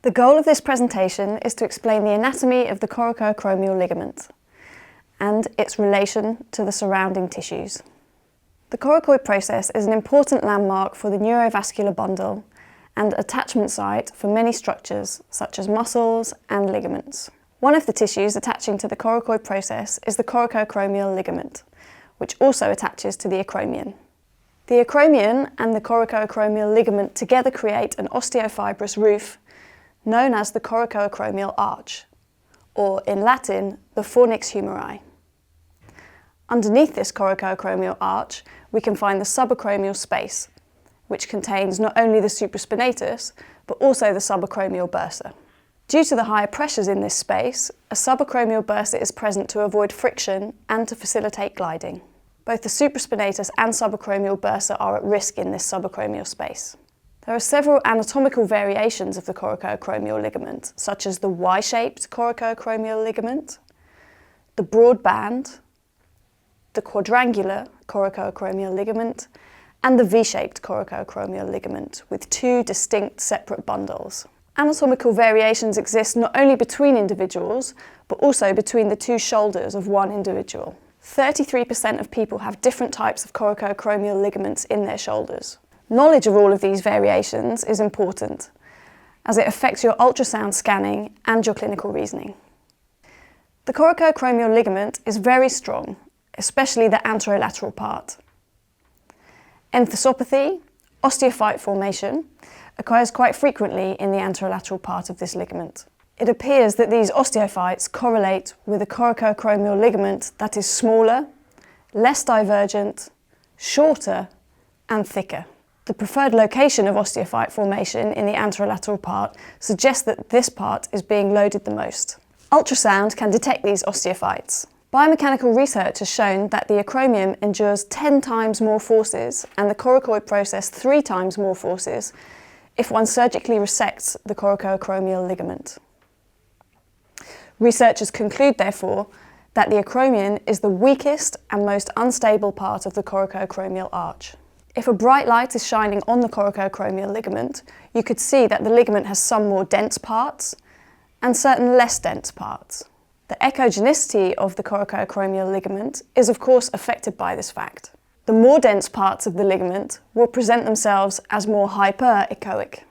The goal of this presentation is to explain the anatomy of the coracoacromial ligament and its relation to the surrounding tissues. The coracoid process is an important landmark for the neurovascular bundle and attachment site for many structures such as muscles and ligaments. One of the tissues attaching to the coracoid process is the coracoacromial ligament, which also attaches to the acromion. The acromion and the coracoacromial ligament together create an osteofibrous roof known as the coracoacromial arch, or in Latin, the fornix humeri. Underneath this coracoacromial arch, we can find the subacromial space, which contains not only the supraspinatus, but also the subacromial bursa. Due to the higher pressures in this space, a subacromial bursa is present to avoid friction and to facilitate gliding. Both the supraspinatus and subacromial bursa are at risk in this subacromial space. There are several anatomical variations of the coracoacromial ligament, such as the Y-shaped coracoacromial ligament, the broad band, the quadrangular coracoacromial ligament, and the V-shaped coracoacromial ligament, with two distinct separate bundles. Anatomical variations exist not only between individuals, but also between the two shoulders of one individual. 33% of people have different types of coracoacromial ligaments in their shoulders. Knowledge of all of these variations is important, as it affects your ultrasound scanning and your clinical reasoning. The coracoacromial ligament is very strong, especially the anterolateral part. Enthesopathy, osteophyte formation, occurs quite frequently in the anterolateral part of this ligament. It appears that these osteophytes correlate with a coracoacromial ligament that is smaller, less divergent, shorter, and thicker. The preferred location of osteophyte formation in the anterolateral part suggests that this part is being loaded the most. Ultrasound can detect these osteophytes. Biomechanical research has shown that the acromion endures 10 times more forces and the coracoid process 3 times more forces if one surgically resects the coracoacromial ligament. Researchers conclude, therefore, that the acromion is the weakest and most unstable part of the coracoacromial arch. If a bright light is shining on the coracoacromial ligament, you could see that the ligament has some more dense parts and certain less dense parts. The echogenicity of the coracoacromial ligament is of course affected by this fact. The more dense parts of the ligament will present themselves as more hyperechoic.